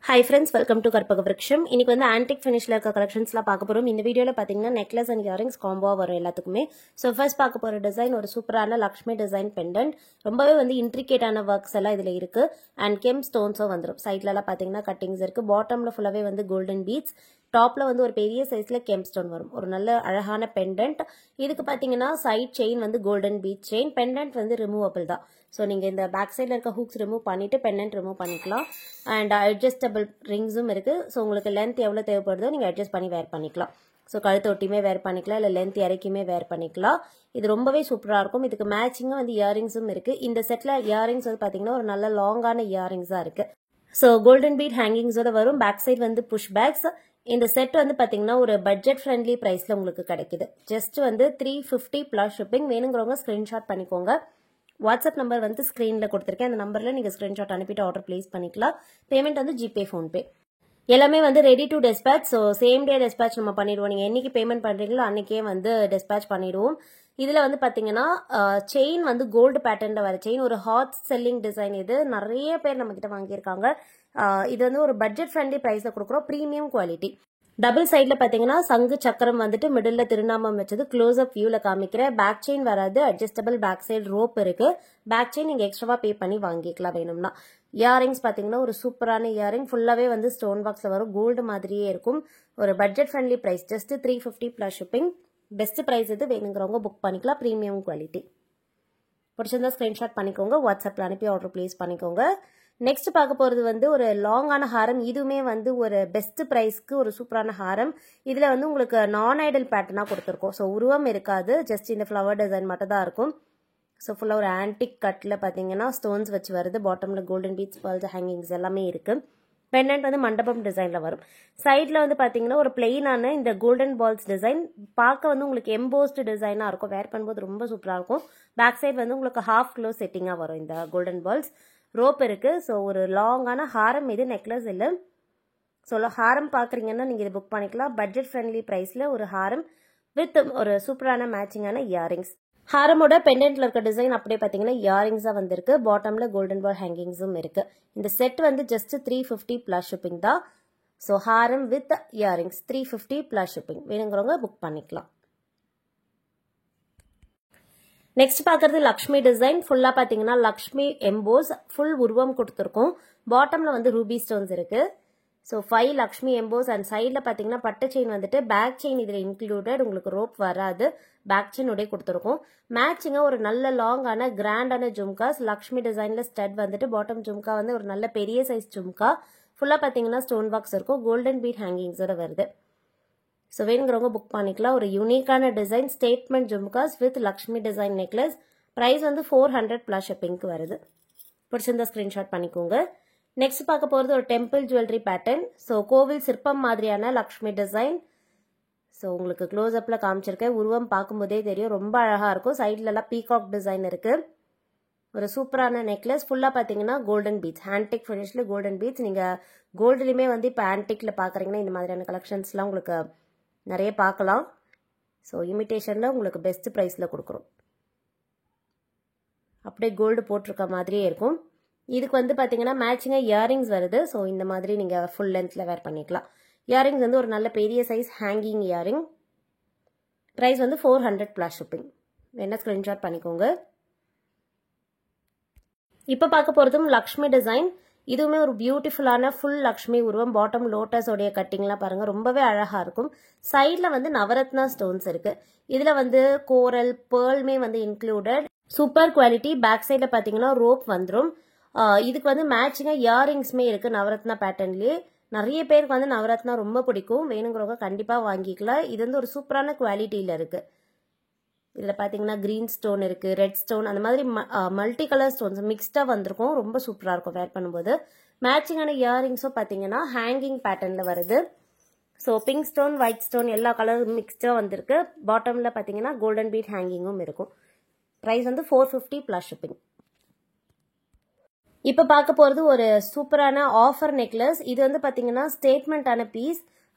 Hi friends, welcome to Karpaga Vriksham. இன்னைக்கு வந்து antique finishல இருக்க collectionsலாம் பார்க்க போறோம். இந்த வீடியோல பாத்தீங்கன்னா necklace and earrings combo வரும் எல்லாத்துக்குமே. So first பார்க்க போற டிசைன் ஒரு சூப்பரான லக்ஷ்மி டிசைன் pendant. ரொம்பவே வந்து இன்ட்ரிகேட்டான works எல்லாம் இதுல இருக்கு and gem stonesம் வந்துரும். சைடுல எல்லாம் பாத்தீங்கன்னா கட்டிங்ஸ் இருக்கு. பாட்டம்ல ஃபுல்லாவே வந்து golden beads. டாப்ல வந்து ஒரு பெரிய சைஸ்ல கெம் ஸ்டோன் வரும். ஒரு நல்ல அழகான பெண்டன்ட். இதுக்கு பாத்தீங்கன்னா சைட் செயின் வந்து கோல்டன் பீட் செயின். பெண்டன்ட் வந்து ரிமூவபிள் தான். ஸோ நீங்கள் இந்த பேக் சைடில் இருக்க ஹூக்ஸ் ரிமூவ் பண்ணிவிட்டு பெண்டன்ட் ரிமூவ் பண்ணிக்கலாம். அண்ட் அட்ஜஸ்டபிள் ரிங்ஸும் இருக்குது. ஸோ உங்களுக்கு லென்த் எவ்வளோ தேவைப்படுதோ நீங்கள் அட்ஜஸ்ட் பண்ணி வேர் பண்ணிக்கலாம். ஸோ கழுத்து ஒட்டியுமே வேர் பண்ணிக்கலாம், இல்லை லென்த் இறக்கியுமே வேர் பண்ணிக்கலாம். இது ரொம்பவே சூப்பராக இருக்கும். இதுக்கு மேட்சிங்காக வந்து இயரிங்ஸும் இருக்குது. இந்த செட்டில் இயரிங்ஸ் வந்து பார்த்தீங்கன்னா ஒரு நல்ல லாங்கான இயரிங்ஸாக இருக்குது. ஸோ கோல்டன் பீட் ஹேங்கிங்ஸோட வரும். பேக் சைடு வந்து புஷ் பேக்ஸ். இந்த செட் வந்து பாத்தீங்கன்னா ஒரு பட்ஜெட் ஃப்ரெண்ட்லி பிரைஸ்ல உங்களுக்கு கிடைக்குது. ஜஸ்ட் வந்து 350 பிளஸ் ஷிப்பிங். வேணுங்கிறவங்க ஸ்கிரீன்ஷாட் பண்ணிக்கோங்க. வாட்ஸ்அப் நம்பர் வந்து ஸ்கிரீன்ல கொடுத்துருக்கேன். அந்த நம்பர்ல நீங்க ஸ்கிரீன்ஷாட் அனுப்பிட்டு ஆர்டர் பிளேஸ் பண்ணிக்கலாம். பேமெண்ட் வந்து ஜிபே ஃபோன்பே எல்லாமே வந்து ready to dispatch. So same day dispatch நம்ம பண்ணிடுவோம். நீங்க என்னைக்கு பேமெண்ட் பண்றீங்களோ அன்னைக்கே வந்து டெஸ்பேச் பண்ணிடுவோம். இதுல வந்து பாத்தீங்கன்னா செயின் வந்து கோல்டு பேட்டர்ன்ல வர செயின், ஒரு ஹாட் செல்லிங் டிசைன். இது நிறைய பேர் நம்ம கிட்ட வாங்கியிருக்காங்க. இது வந்து ஒரு பட்ஜெட் ஃப்ரெண்ட்லி பிரைஸ்ல கொடுக்குறோம். Premium quality. டபுள் சைட்ல பாத்தீங்கன்னா சங்கு சக்கரம் வந்துட்டு மிடில் திருநாமம் வச்சது. க்ளோஸ் அப் வியூல காமிக்கிறேன். பேக் செயின் வராது. அட்ஜஸ்டபிள் பேக் சைடு ரோப் இருக்கு. பேக் செயின் நீங்க எக்ஸ்ட்ராவா பே பண்ணி வாங்கிக்கலாம் வேணும்னா. இயரிங்ஸ் பாத்தீங்கன்னா ஒரு சூப்பரான இயரிங். ஃபுல்லாவே வந்து ஸ்டோன் பாக்ஸ்ல வரும். கோல்டு மாதிரியே இருக்கும். ஒரு budget friendly price. Just 350 plus shipping. Best price இது. வேணுங்கிறவங்க புக் பண்ணிக்கலாம். Premium quality. பிடிச்சிருந்தா ஸ்கிரீன்ஷாட் பண்ணிக்கோங்க. வாட்ஸ்அப்ல அனுப்பி ஆர்டர் பிளேஸ் பண்ணிக்கோங்க. நெக்ஸ்ட் பார்க்க போறது வந்து ஒரு லாங்கான ஹாரம். இதுவுமே வந்து ஒரு பெஸ்ட் பிரைஸ்க்கு ஒரு சூப்பரான ஹாரம். இதுல வந்து உங்களுக்கு நான் ஐடல் பேட்டர்னா கொடுத்துருக்கோம். ஸோ உருவம் இருக்காது. ஜஸ்ட் இந்த ஃபிளவர் டிசைன் மட்டும் தான் இருக்கும். ஸோ ஃபுல்லா ஒரு ஆன்டிக் கட்ல பாத்தீங்கன்னா ஸ்டோன்ஸ் வச்சு வருது. பாட்டம்ல கோல்டன் பீட்ஸ், பேர்ல்ஸ், ஹேங்கிங்ஸ் எல்லாமே இருக்கு. பெண்டன்ட் வந்து மண்டபம் டிசைன்ல வரும். சைட்ல வந்து பாத்தீங்கன்னா ஒரு பிளெயினான இந்த கோல்டன் பால்ஸ் டிசைன். பார்க்க வந்து உங்களுக்கு எம்போஸ்டு டிசைனா இருக்கும். வேர் பண்ணும்போது ரொம்ப சூப்பரா இருக்கும். பேக் சைடு வந்து உங்களுக்கு ஹாஃப் க்ளோ செட்டிங்கா வரும் இந்த கோல்டன் பால்ஸ். ரோப் இருக்கு. ஸோ ஒரு லாங்கான ஹாரம். இது நெக்லஸ் இல்லை. ஸோ ஹாரம் பாக்குறீங்கன்னா நீங்க இது புக் பண்ணிக்கலாம். பட்ஜெட் ஃப்ரெண்ட்லி பிரைஸ்ல ஒரு ஹாரம் வித் ஒரு சூப்பரான மேட்சிங்கான இயரிங்ஸ். ஹாரமோட பெண்டன்ட்ல இருக்க டிசைன் அப்படியே பாத்தீங்கன்னா இயரிங்ஸா வந்திருக்கு. பாட்டம்ல கோல்டன் பால் ஹேங்கிங்ஸும் இருக்கு. இந்த செட் வந்து ஜஸ்ட் 350 பிளஸ் ஷிப்பிங் தான். So Haram with earrings 350 plus shipping. வேணுங்கிறவங்க புக் பண்ணிக்கலாம். நெக்ஸ்ட் பாக்குறது லக்ஷ்மி டிசைன். ஃபுல்லா பாத்தீங்கன்னா லக்ஷ்மி எம்போஸ் ஃபுல் உருவம் கொடுத்துருக்கோம். பாட்டம்ல வந்து ரூபி ஸ்டோன்ஸ் இருக்கு. So 5 Lakshmi EMBOSS. அண்ட் சைட்ல பாத்தீங்கன்னா பட்டு செயின் வந்துட்டு பேக் செயின் இதுல இன்க்ளூடட். உங்களுக்கு ரோப் வராது. பேக் செயின் உடைய கொடுத்துருக்கோம். மேட்சிங்கா ஒரு நல்ல லாங்கான கிராண்டான ஜும்காஸ். லக்ஷ்மி டிசைன்ல ஸ்டட் வந்துட்டு பாட்டம் ஜும்கா வந்து ஒரு நல்ல பெரிய சைஸ் ஜும்கா. ஃபுல்லா பாத்தீங்கன்னா ஸ்டோன் பாக்ஸ் இருக்கும். கோல்டன் பீட் ஹேங்கிங்ஸோட வருது. ஸோ வேணுங்கிறவங்க புக் பண்ணிக்கலாம். ஒரு யூனிக்கான design statement jhumkas with Lakshmi design necklace. Price வந்து 400 பிளஸ் ஷிப்பிங்க்கு வருது. பிடிச்சிருந்தா ஸ்கிரீன்ஷாட் பண்ணிக்கோங்க. நெக்ஸ்ட் பார்க்க போறது ஒரு டெம்பிள் ஜுவல்லரி பேட்டர்ன். ஸோ கோவில் சிற்பம் மாதிரியான லக்ஷ்மி டிசைன். ஸோ உங்களுக்கு க்ளோஸ் அப்ல காமிச்சிருக்கேன். உருவம் பார்க்கும்போதே தெரியும். ரொம்ப அழகா இருக்கும். சைட்ல எல்லாம் பீகாக் டிசைன் இருக்கு. ஒரு சூப்பரான நெக்லஸ். ஃபுல்லா பாத்தீங்கன்னா கோல்டன் பீட்ஸ். ஆன்டிக் ஃபினிஷ்ல கோல்டன் பீட்ஸ். நீங்க கோல்டுலயுமே வந்து இப்போ ஆன்டிக்ல பாக்குறீங்கன்னா இந்த மாதிரியான கலெக்ஷன்ஸ்லாம் உங்களுக்கு நிறைய பார்க்கலாம். ஸோ இமிட்டேஷன்ல உங்களுக்கு பெஸ்ட் பிரைஸ்ல கொடுக்குறோம். அப்படியே கோல்டு போட்டிருக்க மாதிரியே இருக்கும். இதுக்கு வந்து பாத்தீங்கன்னா மேட்சிங்கா இயரிங்ஸ் வருது. ஸோ இந்த மாதிரி நீங்க ஃபுல் லென்த்ல வேர் பண்ணிக்கலாம். இயரிங்ஸ் வந்து ஒரு நல்ல பெரிய சைஸ் ஹேங்கிங் இயரிங். பிரைஸ் வந்து 400 பிளஸ் ஷிப்பிங். வேணா ஸ்கிரீன்ஷாட் பண்ணிக்கோங்க. இப்ப பார்க்க போறதும் லக்ஷ்மி டிசைன். இதுவுமே ஒரு பியூட்டிஃபுல்லான ஃபுல் லக்ஷ்மி உருவம். பாட்டம் லோட்டஸ் உடைய கட்டிங்லாம் பாருங்க. ரொம்பவே அழகா இருக்கும். சைட்ல வந்து நவரத்னா ஸ்டோன்ஸ் இருக்கு. இதுல வந்து கோரல் பேர்ல்மே வந்து இன்க்ளூடட். Super quality. பேக் சைட்ல பாத்தீங்கன்னா ரோப் வந்துடும். இதுக்கு வந்து மேட்சிங்கா இயரிங்ஸ்மே இருக்கு நவரத்னா பேட்டர்ன்லயே. நிறைய பேருக்கு வந்து நவரத்னா ரொம்ப பிடிக்கும். வேணுங்கிறவங்க கண்டிப்பா வாங்கிக்கலாம். இது வந்து ஒரு சூப்பரான குவாலிட்டியில இருக்கு. இதுல பாத்தீங்கன்னா கிரீன் ஸ்டோன் இருக்கு, ரெட் ஸ்டோன், அந்த மாதிரி மல்டி கலர் ஸ்டோன்ஸ் மிக்ஸ்டா வந்திருக்கும். ரொம்ப சூப்பரா இருக்கும் வேர் பண்ணும்போது. மேட்சிங்கான இயரிங்ஸும் பாத்தீங்கன்னா ஹேங்கிங் பேட்டர்ன்ல வருது. So pink stone, white stone எல்லா கலரும் மிக்ஸ்டா வந்திருக்கு. பாட்டம்ல பாத்தீங்கன்னா கோல்டன் பீட் ஹேங்கிங்கும் இருக்கும். பிரைஸ் வந்து 450 பிளஸ் ஷிப்பிங். இப்ப பார்க்க போறது ஒரு சூப்பரான ஆஃபர் நெக்லஸ். இது வந்து பாத்தீங்கன்னா ஸ்டேட்மெண்டான பீஸ்.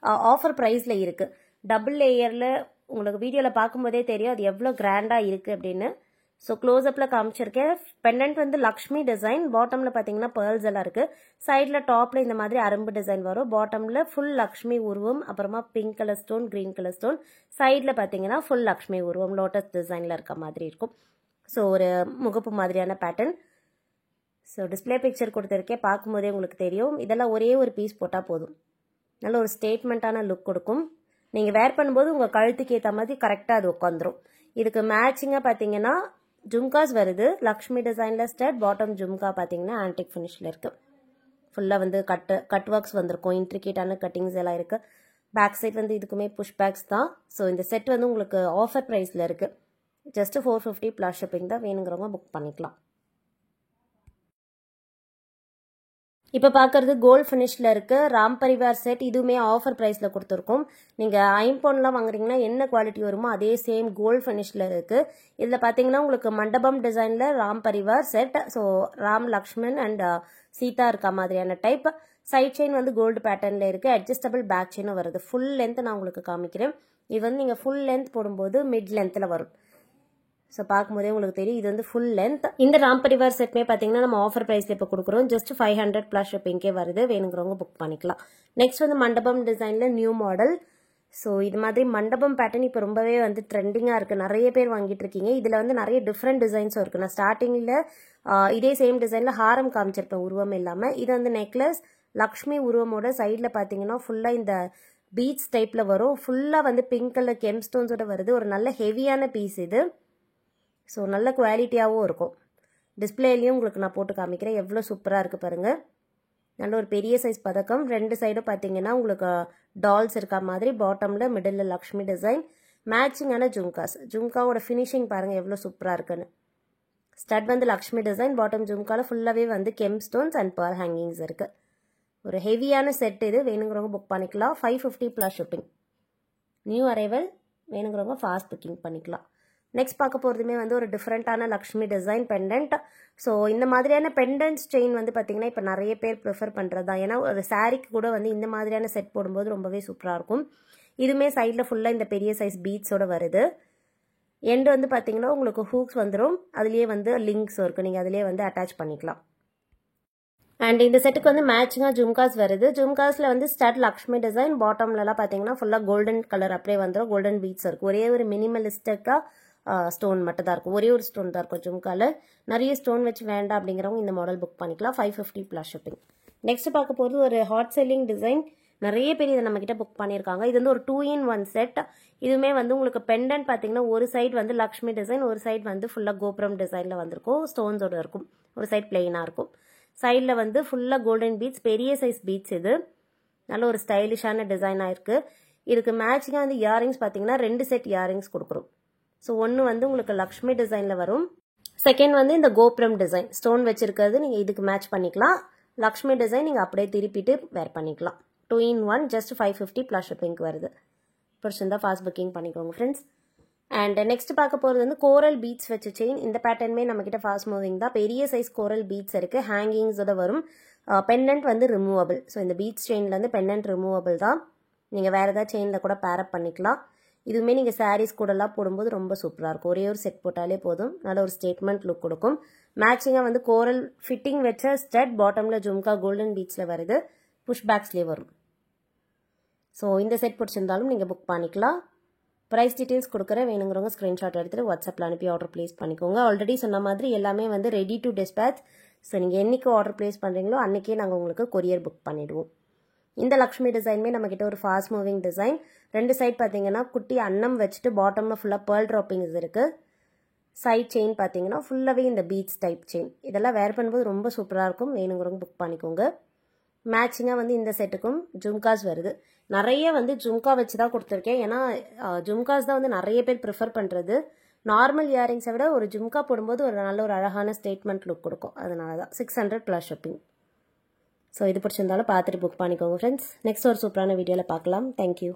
ஆஃபர் பிரைஸ்ல இருக்கு. டபுள் லேயர்ல உங்களுக்கு வீடியோல பார்க்கும்போதே தெரியும் அது எவ்வளவு கிராண்டா இருக்கு அப்படின்னு. ஸோ க்ளோஸ்அப்பில் காமிச்சிருக்கேன். பெண்டன்ட் வந்து லக்ஷ்மி டிசைன். பாட்டமில் பார்த்தீங்கன்னா பேர்ல்ஸ் எல்லாம் இருக்குது. சைடில் டாப்பில் இந்த மாதிரி அரும்பு டிசைன் வரும். பாட்டமில் ஃபுல் லக்ஷ்மி உருவம், அப்புறமா pink colour stone, green colour stone. சைடில் பார்த்தீங்கன்னா ஃபுல் லக்ஷ்மி உருவம் லோட்டஸ் டிசைனில் இருக்க மாதிரி இருக்கும். ஸோ ஒரு முகப்பு மாதிரியான பேட்டர்ன். ஸோ டிஸ்பிளே பிக்சர் கொடுத்துருக்கேன், பார்க்கும்போதே உங்களுக்கு தெரியும். இதெல்லாம் ஒரே ஒரு பீஸ் போட்டால் போதும், நல்ல ஒரு ஸ்டேட்மெண்ட்டான லுக் கொடுக்கும். நீங்கள் வேர் பண்ணும்போது உங்கள் கழுத்துக்கு ஏற்ற மாதிரி கரெக்டாக அது உட்காந்துரும். இதுக்கு மேட்சிங்காக பார்த்தீங்கன்னா ஜும்காஸ் வருது. லக்ஷ்மி டிசைனில் ஸ்டட், பாட்டம் ஜும்கா பார்த்தீங்கன்னா ஆன்டிக் ஃபினிஷில் இருக்குது. ஃபுல்லாக வந்து கட் ஒர்க்ஸ் வந்திருக்கும், இன்ட்ரிகேட்டான கட்டிங்ஸ் எல்லாம் இருக்குது. பேக் சைட் வந்து இதுக்குமே புஷ் பேக்ஸ் தான். ஸோ இந்த செட் வந்து உங்களுக்கு ஆஃபர் ப்ரைஸில் இருக்குது. ஜஸ்ட் 450 ப்ளஸ் ஷிப்பிங் தான். வேணுங்கிறவங்க புக் பண்ணிக்கலாம். இப்போ பார்க்குறது கோல்ட் ஃபினிஷில் இருக்குது ராம் பரிவார் செட். இதுவுமே ஆஃபர் ப்ரைஸில் கொடுத்துருக்கோம். நீங்கள் ஐம்பொன்லாம் வாங்குறீங்கன்னா என்ன குவாலிட்டி வருமோ அதே சேம் கோல்ட் ஃபினிஷில் இருக்குது. இதில் பார்த்தீங்கன்னா உங்களுக்கு மண்டபம் டிசைனில் Ram Parivar set. So Ram, Lakshman and Sita இருக்க மாதிரியான டைப். சைட் செயின் வந்து கோல்டு பேட்டர்னில் இருக்குது. அட்ஜஸ்டபிள் பேக் செயினும் வருது. ஃபுல் லென்த் நான் உங்களுக்கு காமிக்கிறேன். இது வந்து நீங்கள் ஃபுல் லென்த் போடும்போது மிட் லென்த்தில் வரும். ஸோ பார்க்கும்போதே உங்களுக்கு தெரியும் இது வந்து ஃபுல் லென்த். இந்த ராம் பரிவார் செட்மே பார்த்தீங்கன்னா நம்ம ஆஃபர் ப்ரைஸில் இப்போ கொடுக்குறோம். ஜஸ்ட் 500 ப்ளஸ் ஷிப்பிங்கே வருது. வேணுங்கிறவங்க புக் பண்ணிக்கலாம். நெக்ஸ்ட் வந்து மண்டபம் டிசைனில் நியூ மாடல். ஸோ இது மாதிரி மண்டபம் பேட்டர்ன் இப்போ ரொம்பவே வந்து ட்ரெண்டிங்காக இருக்குது. நிறைய பேர் வாங்கிட்டு இருக்கீங்க. இதில் வந்து நிறைய டிஃப்ரெண்ட் டிசைன்ஸும் இருக்குது. நான் ஸ்டார்டிங்கில் இதே சேம் டிசைனில் ஹாரம் காமிச்சிருப்பேன் உருவம் இல்லாமல். இது வந்து நெக்லஸ் லக்ஷ்மி உருவமோட சைடில் பார்த்தீங்கன்னா ஃபுல்லாக இந்த பீட்ஸ் டைப்பில் வரும். ஃபுல்லாக வந்து பிங்க் கலர் கெம் ஸ்டோன்ஸோட வருது. ஒரு நல்ல ஹெவியான பீஸ் இது. ஸோ நல்ல குவாலிட்டியாகவும் இருக்கும். டிஸ்பிளேலையும் உங்களுக்கு நான் போட்டு காமிக்கிறேன். எவ்வளோ சூப்பராக இருக்குது பாருங்கள். நல்ல ஒரு பெரிய சைஸ் பதக்கம். ரெண்டு சைடும் பார்த்தீங்கன்னா உங்களுக்கு டால்ஸ் இருக்க மாதிரி. பாட்டமில் மிடில் லக்ஷ்மி டிசைன். மேட்சிங்கான ஜும்காஸ். ஜும்காவோட ஃபினிஷிங் பாருங்கள் எவ்வளோ சூப்பராக இருக்குன்னு. ஸ்டட் வந்து லக்ஷ்மி டிசைன். பாட்டம் ஜும்காவில் ஃபுல்லாகவே வந்து gem stones and pearl hangings இருக்குது. ஒரு ஹெவியான செட் இது. வேணுங்கிறவங்க புக் பண்ணிக்கலாம். 550 ப்ளஸ் ஷிப்பிங். New arrival. வேணுங்கிறவங்க ஃபாஸ்ட் புக்கிங் பண்ணிக்கலாம். நெக்ஸ்ட் பார்க்க போகிறதுமே வந்து ஒரு டிஃப்ரெண்ட்டான லக்ஷ்மி டிசைன் பெண்டன்ட். ஸோ இந்த மாதிரியான பெண்டன்ட்ஸ் செயின் வந்து பார்த்தீங்கன்னா இப்போ நிறைய பேர் ப்ரிஃபர் பண்ணுறது தான். ஏன்னா ஒரு சாரீக்கு கூட வந்து இந்த மாதிரியான செட் போடும்போது ரொம்பவே சூப்பராக இருக்கும். இதுவுமே சைடில் ஃபுல்லாக இந்த பெரிய சைஸ் பீட்ஸோட வருது. எண்டு வந்து பார்த்தீங்கன்னா உங்களுக்கு ஹூக்ஸ் வந்துடும். அதுலேயே வந்து லிங்க்ஸ் இருக்குது. நீங்கள் அதிலே வந்து அட்டாச் பண்ணிக்கலாம். அண்ட் இந்த செட்டுக்கு வந்து மேட்சிங்காக ஜும்காஸ் வருது. ஜும்காஸில் வந்து ஸ்டட் லக்ஷ்மி டிசைன். பாட்டம்லலாம் பார்த்தீங்கன்னா ஃபுல்லாக கோல்டன் கலர் அப்படியே வந்துடும். கோல்டன் பீட்ஸ் இருக்கும். ஒரே ஒரு மினிமலிஸ்டிக்காக ஸ்டோன் மட்டும் தான் இருக்கும். ஒரே ஒரு ஸ்டோன் தான் இருக்கும் ஜும்காவில். நிறைய ஸ்டோன் வச்சு வேண்டாம் அப்படிங்கிறவங்க இந்த மாடல் புக் பண்ணிக்கலாம். 550 ப்ளஸ் ஷிப்பிங். நெக்ஸ்ட் பார்க்க போகிறது ஒரு ஹாட் செல்லிங் டிசைன். நிறைய பேர் இதை நம்மக்கிட்ட புக் பண்ணியிருக்காங்க. இது வந்து ஒரு 2-in-1 செட். இதுவுமே வந்து உங்களுக்கு பெண்டன்ட் பார்த்தீங்கன்னா ஒரு சைடு வந்து லக்ஷ்மி டிசைன், ஒரு சைடு வந்து ஃபுல்லாக கோபுரம் டிசைனில் வந்திருக்கும். ஸ்டோன்ஸோட இருக்கும். ஒரு சைடு பிளெயினாக இருக்கும். சைடில் வந்து ஃபுல்லாக கோல்டன் பீட்ஸ். பெரிய சைஸ் பீட்ஸ் இது. நல்ல ஒரு ஸ்டைலிஷான டிசைனாக இருக்குது. இதுக்கு மேட்சிங்காக வந்து இயரிங்ஸ் பார்த்தீங்கன்னா 2 செட் இயரிங்ஸ் கொடுக்குறோம். ஸோ ஒன்று வந்து உங்களுக்கு லக்ஷ்மி டிசைனில் வரும். செகண்ட் வந்து இந்த கோபுரம் டிசைன் ஸ்டோன் வச்சிருக்கிறது. நீங்கள் இதுக்கு மேட்ச் பண்ணிக்கலாம். லக்ஷ்மி டிசைன் நீங்கள் அப்படியே திருப்பிட்டு வேர் பண்ணிக்கலாம். 2-in-1 ஜஸ்ட் 550 ப்ளஸ் ஷிப்பிங்க்கு வருது. பிடிச்சிருந்தா ஃபாஸ்ட் புக்கிங் பண்ணிக்கோங்க ஃப்ரெண்ட்ஸ். அண்ட் நெக்ஸ்ட் பார்க்க போகிறது வந்து கோரல் பீட்ஸ் வச்ச செயின். இந்த பேட்டர்னுமே நம்மக்கிட்ட ஃபாஸ்ட் மூவிங் தான். பெரிய சைஸ் கோரல் பீட்ஸ் இருக்குது. ஹேங்கிங்ஸோட வரும். பெண்டன்ட் வந்து ரிமூவபிள். ஸோ இந்த பீட்ஸ் செயின்லேருந்து பெண்டன்ட் ரிமூவபிள் தான். நீங்கள் வேறு ஏதாவது செயினில் கூட பேரப் பண்ணிக்கலாம். இதுவுமே நீங்கள் சாரீஸ் கூடலாம் போடும்போது ரொம்ப சூப்பராக இருக்கும். ஒரே ஒரு செட் போட்டாலே போதும். நல்ல ஒரு ஸ்டேட்மெண்ட் லுக் கொடுக்கும். மேட்சிங்காக வந்து கோரல் ஃபிட்டிங் வச்ச ஸ்டட். பாட்டமில் ஜும்கா கோல்டன் பீட்ஸில் வருது. புஷ் பேக்ஸ்லேயே வரும். ஸோ இந்த செட் பிடிச்சிருந்தாலும் நீங்கள் புக் பண்ணிக்கலாம். ப்ரைஸ் டீட்டெயில்ஸ் கொடுக்குற. வேணுங்கிறவங்க ஸ்க்ரீன்ஷாட் எடுத்துகிட்டு வாட்ஸ்அப்பில் அனுப்பி ஆர்டர் ப்ளேஸ் பண்ணிக்கோங்க. ஆல்ரெடி சொன்ன மாதிரி எல்லாமே வந்து ரெடி டு டிஸ்பேச். ஸோ நீங்கள் என்றைக்கு ஆர்டர் ப்ளேஸ் பண்ணுறீங்களோ அன்றைக்கே நாங்கள் உங்களுக்கு கொரியர் புக் பண்ணிவிடுவோம். இந்த லக்ஷ்மி டிசைனுமே நம்மக்கிட்ட ஒரு ஃபாஸ்ட் மூவிங் டிசைன். 2 சைட் பார்த்தீங்கன்னா குட்டி அன்னம் வச்சுட்டு பாட்டமில் ஃபுல்லாக பேர்ல் ட்ராப்பிங்ஸ் இருக்குது. சைட் செயின் பார்த்தீங்கன்னா ஃபுல்லாகவே இந்த பீட்ஸ் டைப் செயின். இதெல்லாம் வேர் பண்ணும்போது ரொம்ப சூப்பராக இருக்கும். வேணுங்கிறவங்க புக் பண்ணிக்கோங்க. மேட்சிங்காக வந்து இந்த செட்டுக்கும் ஜும்காஸ் வருது. நிறைய வந்து ஜும்கா வச்சு தான் கொடுத்துருக்கேன். ஏன்னா ஜும்காஸ் தான் வந்து நிறைய பேர் ப்ரிஃபர் பண்ணுறது. நார்மல் இயரிங்ஸை விட ஒரு ஜும்கா போடும்போது ஒரு நல்ல ஒரு அழகான ஸ்டேட்மெண்ட் லுக் கொடுக்கும். அதனால தான் 600 ப்ளஸ் ஷிப்பிங். ஸோ இது பிடிச்சிருந்தாலும் பார்த்துட்டு புக் பண்ணிக்கோங்க ஃப்ரெண்ட்ஸ். நெக்ஸ்ட் ஒரு சூப்பரான வீடியோவில் பார்க்கலாம். தேங்க்யூ.